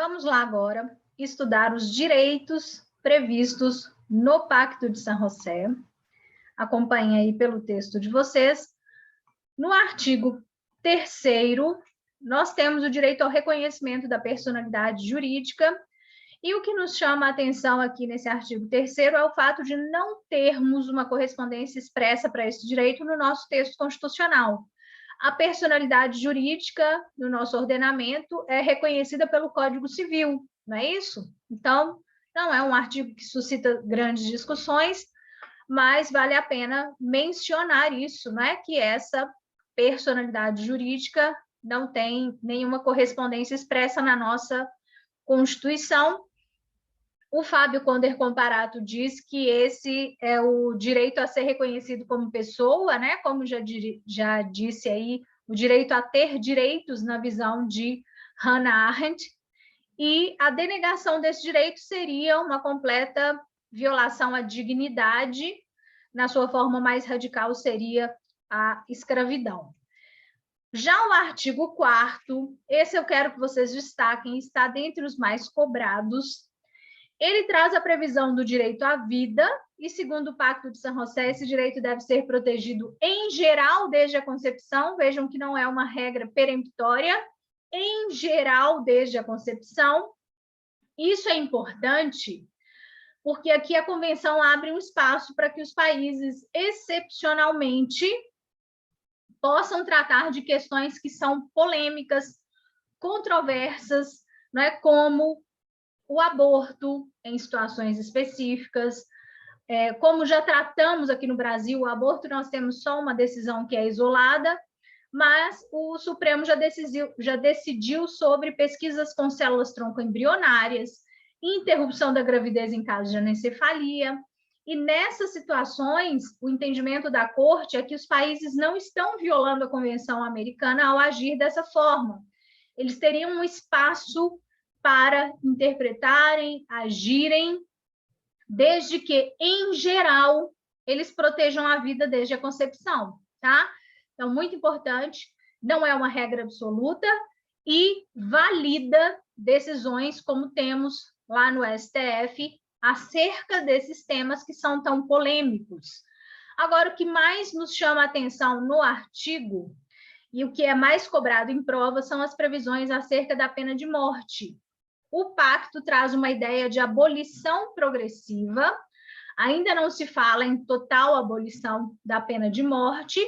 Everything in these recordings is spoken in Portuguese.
Vamos lá agora estudar os direitos previstos no Pacto de San José. Acompanhe aí pelo texto de vocês. No artigo 3º, nós temos o direito ao reconhecimento da personalidade jurídica, e o que nos chama a atenção aqui nesse artigo 3º é o fato de não termos uma correspondência expressa para esse direito no nosso texto constitucional. A personalidade jurídica no nosso ordenamento é reconhecida pelo Código Civil, não é isso? Então, não é um artigo que suscita grandes discussões, mas vale a pena mencionar isso, não é? Que essa personalidade jurídica não tem nenhuma correspondência expressa na nossa Constituição. O Fábio Conder Comparato diz que esse é o direito a ser reconhecido como pessoa, né? Como já disse aí, o direito a ter direitos na visão de Hannah Arendt, e a denegação desse direito seria uma completa violação à dignidade, na sua forma mais radical seria a escravidão. Já o artigo 4º, esse eu quero que vocês destaquem, está dentre os mais cobrados. Ele traz a previsão do direito à vida, e segundo o Pacto de San José, esse direito deve ser protegido em geral desde a concepção. Vejam que não é uma regra peremptória, em geral desde a concepção. Isso é importante, porque aqui a Convenção abre um espaço para que os países, excepcionalmente, possam tratar de questões que são polêmicas, controversas, não é? Como o aborto em situações específicas. Como já tratamos aqui no Brasil, o aborto nós temos só uma decisão que é isolada, mas o Supremo já decidiu sobre pesquisas com células tronco embrionárias, interrupção da gravidez em caso de anencefalia, e nessas situações, o entendimento da Corte é que os países não estão violando a Convenção Americana ao agir dessa forma. Eles teriam um espaço para interpretarem, agirem, desde que, em geral, eles protejam a vida desde a concepção, tá? Então, muito importante, não é uma regra absoluta e valida decisões como temos lá no STF acerca desses temas que são tão polêmicos. Agora, o que mais nos chama a atenção no artigo e o que é mais cobrado em prova são as previsões acerca da pena de morte. O pacto traz uma ideia de abolição progressiva, ainda não se fala em total abolição da pena de morte.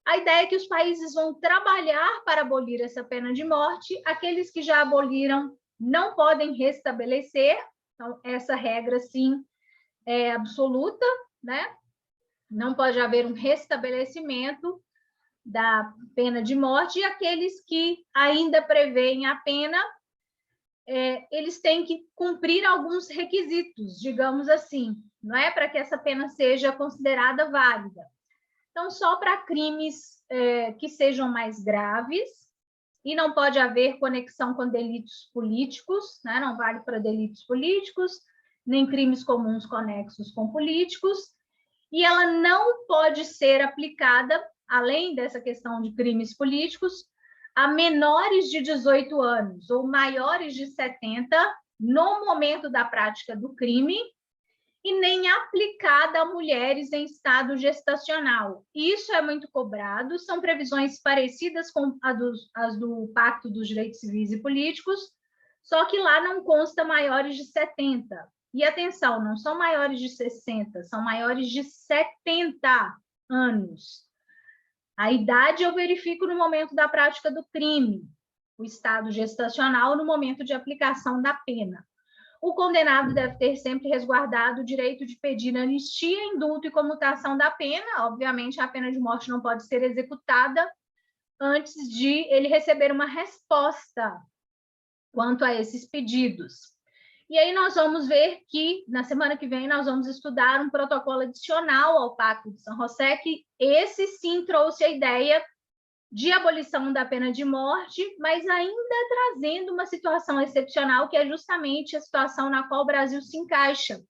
A ideia é que os países vão trabalhar para abolir essa pena de morte, aqueles que já aboliram não podem restabelecer, então essa regra, sim, é absoluta, né? Não pode haver um restabelecimento da pena de morte, e aqueles que ainda prevêem a pena, eles têm que cumprir alguns requisitos, digamos assim, não é? Para que essa pena seja considerada válida. Então, só para crimes que sejam mais graves, e não pode haver conexão com delitos políticos, né? Não vale para delitos políticos, nem crimes comuns conexos com políticos, e ela não pode ser aplicada, além dessa questão de crimes políticos, a menores de 18 anos ou maiores de 70 no momento da prática do crime, e nem aplicada a mulheres em estado gestacional. Isso é muito cobrado, são previsões parecidas com as do Pacto dos Direitos Civis e Políticos, só que lá não consta maiores de 70. E atenção, não são maiores de 60, são maiores de 70 anos. A idade eu verifico no momento da prática do crime, o estado gestacional no momento de aplicação da pena. O condenado deve ter sempre resguardado o direito de pedir anistia, indulto e comutação da pena. Obviamente, a pena de morte não pode ser executada antes de ele receber uma resposta quanto a esses pedidos. E aí nós vamos ver que, na semana que vem, nós vamos estudar um protocolo adicional ao Pacto de San José, que esse sim trouxe a ideia de abolição da pena de morte, mas ainda trazendo uma situação excepcional, que é justamente a situação na qual o Brasil se encaixa.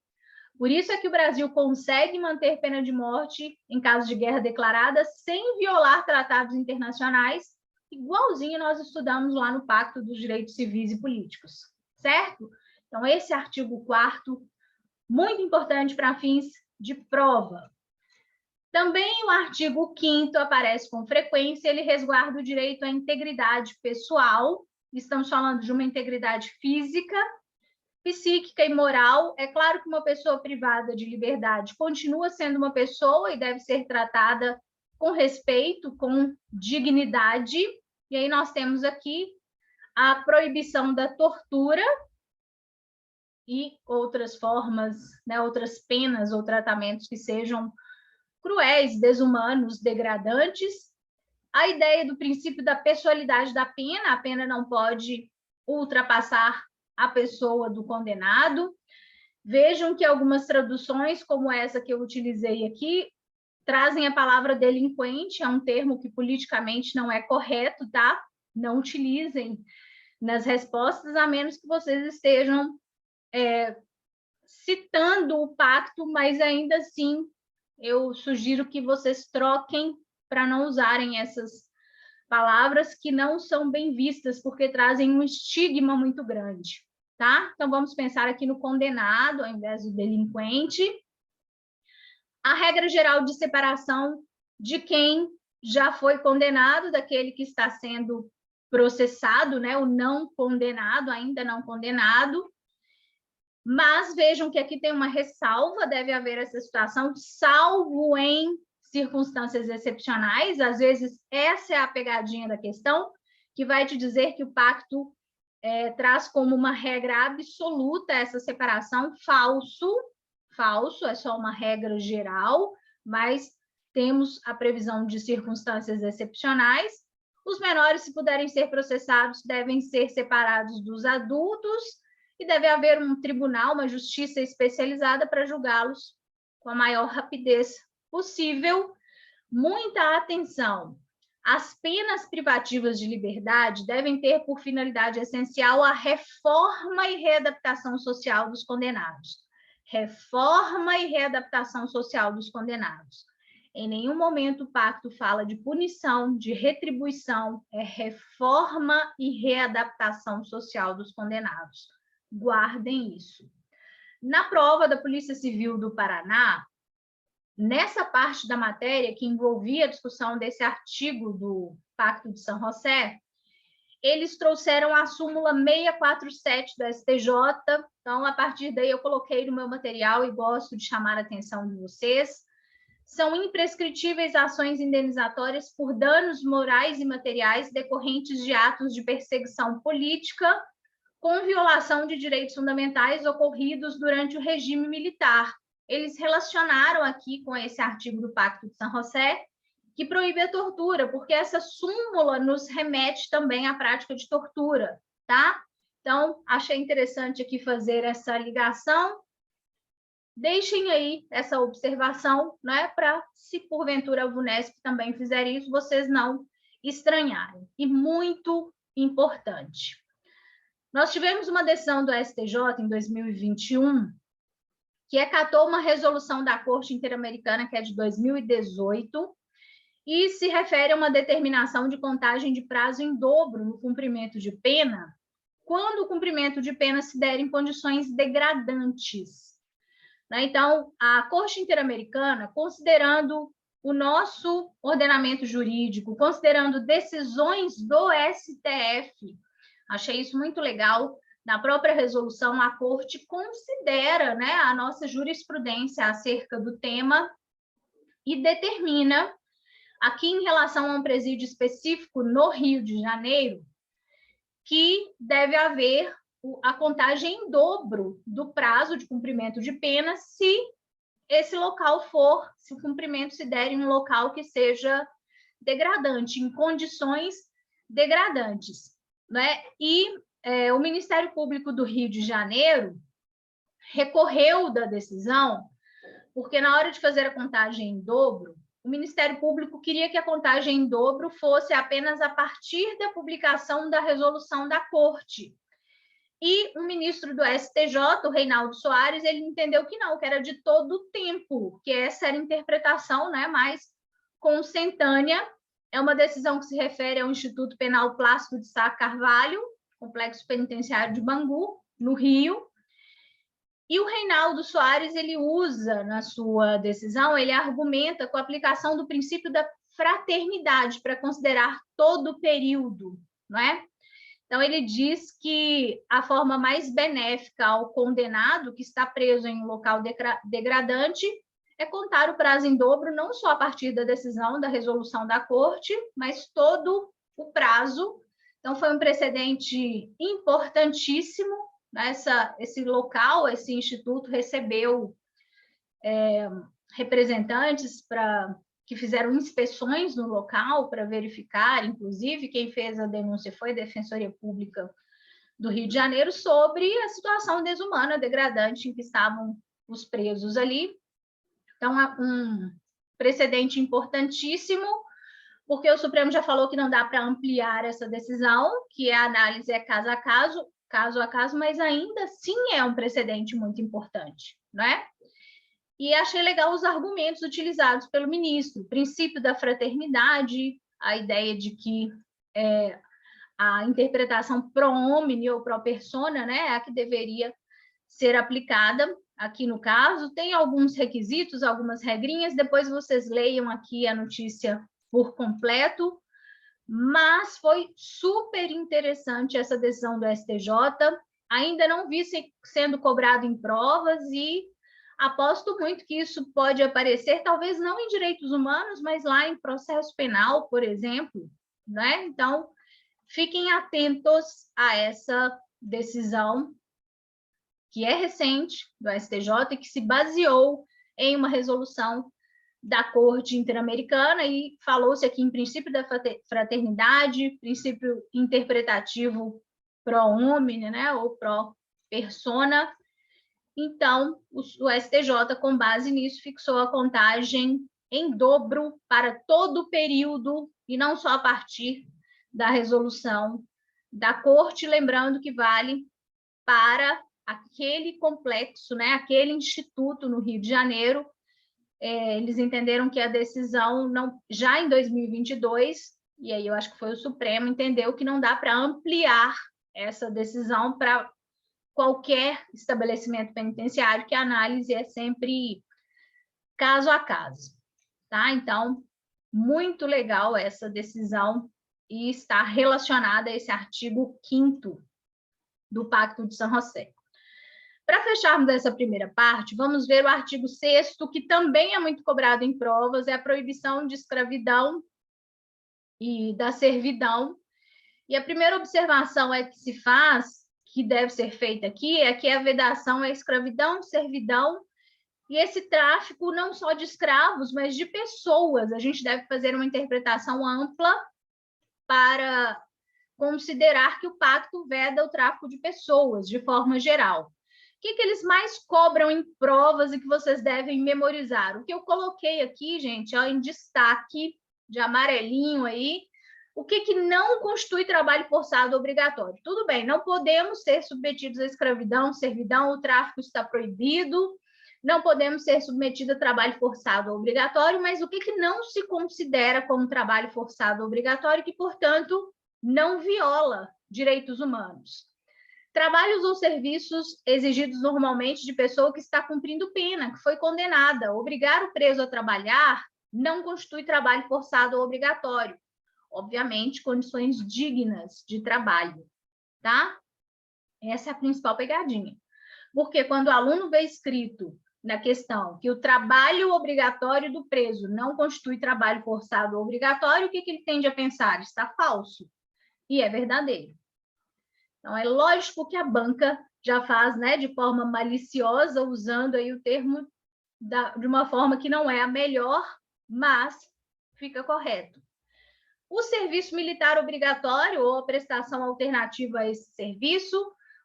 Por isso é que o Brasil consegue manter pena de morte em caso de guerra declarada sem violar tratados internacionais, igualzinho nós estudamos lá no Pacto dos Direitos Civis e Políticos, certo? Então, esse artigo 4º, muito importante para fins de prova. Também o artigo 5º aparece com frequência, ele resguarda o direito à integridade pessoal, estamos falando de uma integridade física, psíquica e moral. É claro que uma pessoa privada de liberdade continua sendo uma pessoa e deve ser tratada com respeito, com dignidade. E aí nós temos aqui a proibição da tortura e outras formas, né, outras penas ou tratamentos que sejam cruéis, desumanos, degradantes. A ideia do princípio da pessoalidade da pena, a pena não pode ultrapassar a pessoa do condenado. Vejam que algumas traduções, como essa que eu utilizei aqui, trazem a palavra delinquente, é um termo que politicamente não é correto, tá? Não utilizem nas respostas, a menos que vocês estejam citando o pacto, mas ainda assim eu sugiro que vocês troquem para não usarem essas palavras que não são bem vistas, porque trazem um estigma muito grande, tá? Então, vamos pensar aqui no condenado, ao invés do delinquente. A regra geral de separação de quem já foi condenado, daquele que está sendo processado, né? O não condenado, ainda não condenado. Mas vejam que aqui tem uma ressalva, deve haver essa situação, salvo em circunstâncias excepcionais. Às vezes, essa é a pegadinha da questão, que vai te dizer que o pacto traz como uma regra absoluta essa separação. Falso, é só uma regra geral, mas temos a previsão de circunstâncias excepcionais. Os menores, se puderem ser processados, devem ser separados dos adultos, e deve haver um tribunal, uma justiça especializada para julgá-los com a maior rapidez possível. Muita atenção! As penas privativas de liberdade devem ter por finalidade essencial a reforma e readaptação social dos condenados. Reforma e readaptação social dos condenados. Em nenhum momento o pacto fala de punição, de retribuição, é reforma e readaptação social dos condenados. Guardem isso. Na prova da Polícia Civil do Paraná, nessa parte da matéria que envolvia a discussão desse artigo do Pacto de São José, eles trouxeram a súmula 647 da STJ, então, a partir daí, eu coloquei no meu material e gosto de chamar a atenção de vocês. São imprescritíveis ações indenizatórias por danos morais e materiais decorrentes de atos de perseguição política com violação de direitos fundamentais ocorridos durante o regime militar. Eles relacionaram aqui com esse artigo do Pacto de São José, que proíbe a tortura, porque essa súmula nos remete também à prática de tortura, tá? Então, achei interessante aqui fazer essa ligação. Deixem aí essa observação, né, para, se porventura a VUNESP também fizer isso, vocês não estranharem. E muito importante. Nós tivemos uma decisão do STJ em 2021, que acatou uma resolução da Corte Interamericana, que é de 2018, e se refere a uma determinação de contagem de prazo em dobro no cumprimento de pena, quando o cumprimento de pena se der em condições degradantes. Então, a Corte Interamericana, considerando o nosso ordenamento jurídico, considerando decisões do STF, achei isso muito legal. Na própria resolução, a Corte considera, né, a nossa jurisprudência acerca do tema e determina, aqui em relação a um presídio específico no Rio de Janeiro, que deve haver a contagem em dobro do prazo de cumprimento de pena se esse local for, se o cumprimento se der em um local que seja degradante, em condições degradantes, né? E o Ministério Público do Rio de Janeiro recorreu da decisão, porque na hora de fazer a contagem em dobro, o Ministério Público queria que a contagem em dobro fosse apenas a partir da publicação da resolução da Corte. E o ministro do STJ, o Reinaldo Soares, ele entendeu que não, que era de todo o tempo, que essa era a interpretação, né, mais consentânea, É uma decisão que se refere ao Instituto Penal Plácido de Sá Carvalho, Complexo Penitenciário de Bangu, no Rio. E o Reinaldo Soares, ele usa na sua decisão, ele argumenta com a aplicação do princípio da fraternidade para considerar todo o período, não é? Então, ele diz que a forma mais benéfica ao condenado que está preso em um local degradante é contar o prazo em dobro, não só a partir da decisão, da resolução da corte, mas todo o prazo. Então, foi um precedente importantíssimo. Esse local, esse instituto recebeu representantes que fizeram inspeções no local para verificar, inclusive quem fez a denúncia foi a Defensoria Pública do Rio de Janeiro, sobre a situação desumana, degradante em que estavam os presos ali. Então, é um precedente importantíssimo, porque o Supremo já falou que não dá para ampliar essa decisão, que a análise é caso a caso, mas ainda assim é um precedente muito importante, não é? E achei legal os argumentos utilizados pelo ministro, o princípio da fraternidade, a ideia de que a interpretação pro homine ou pro persona, né, é a que deveria ser aplicada aqui no caso. Tem alguns requisitos, algumas regrinhas, depois vocês leiam aqui a notícia por completo, mas foi super interessante essa decisão do STJ, ainda não vi sendo cobrado em provas e aposto muito que isso pode aparecer, talvez não em direitos humanos, mas lá em processo penal, por exemplo, né? Então, fiquem atentos a essa decisão, que é recente, do STJ, e que se baseou em uma resolução da Corte Interamericana, e falou-se aqui em princípio da fraternidade, princípio interpretativo pro homine, né, ou pro persona. Então, o STJ, com base nisso, fixou a contagem em dobro para todo o período, e não só a partir da resolução da Corte, lembrando que vale para aquele complexo, né, aquele instituto no Rio de Janeiro. Eles entenderam que a decisão, já em 2022, e aí eu acho que foi o Supremo, entendeu que não dá para ampliar essa decisão para qualquer estabelecimento penitenciário, que a análise é sempre caso a caso, tá? Então, muito legal essa decisão e está relacionada a esse artigo 5º do Pacto de San José. Para fecharmos essa primeira parte, vamos ver o artigo 6º, que também é muito cobrado em provas, é a proibição de escravidão e da servidão. E a primeira observação que se faz, que deve ser feita aqui, é que a vedação é escravidão, servidão, e esse tráfico não só de escravos, mas de pessoas. A gente deve fazer uma interpretação ampla para considerar que o pacto veda o tráfico de pessoas, de forma geral. O que eles mais cobram em provas e que vocês devem memorizar? O que eu coloquei aqui, gente, em destaque, de amarelinho aí, o que não constitui trabalho forçado obrigatório. Tudo bem, não podemos ser submetidos à escravidão, servidão, o tráfico está proibido, não podemos ser submetidos a trabalho forçado obrigatório, mas o que não se considera como trabalho forçado obrigatório, que, portanto, não viola direitos humanos. Trabalhos ou serviços exigidos normalmente de pessoa que está cumprindo pena, que foi condenada. Obrigar o preso a trabalhar não constitui trabalho forçado ou obrigatório. Obviamente, condições dignas de trabalho, tá? Essa é a principal pegadinha. Porque quando o aluno vê escrito na questão que o trabalho obrigatório do preso não constitui trabalho forçado ou obrigatório, o que ele tende a pensar? Está falso. E é verdadeiro. Então, é lógico que a banca já faz, né, de forma maliciosa, usando aí o termo de uma forma que não é a melhor, mas fica correto. O serviço militar obrigatório ou a prestação alternativa a esse serviço,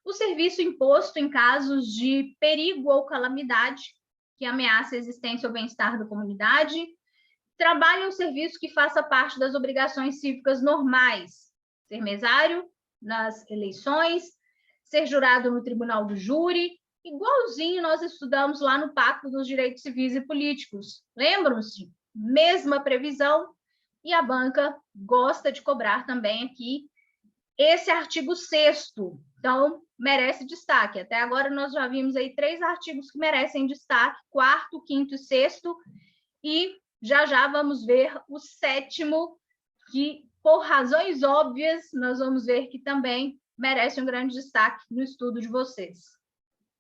o serviço imposto em casos de perigo ou calamidade que ameaça a existência ou bem-estar da comunidade, trabalho ou serviço que faça parte das obrigações cívicas normais, ser mesário nas eleições, ser jurado no tribunal do júri, igualzinho nós estudamos lá no Pacto dos Direitos Civis e Políticos. Lembram-se? Mesma previsão, e a banca gosta de cobrar também aqui esse artigo 6º, então merece destaque. Até agora nós já vimos aí 3 artigos que merecem destaque, 4º, 5º e 6º, e já vamos ver o 7º, que por razões óbvias nós vamos ver que também merece um grande destaque no estudo de vocês.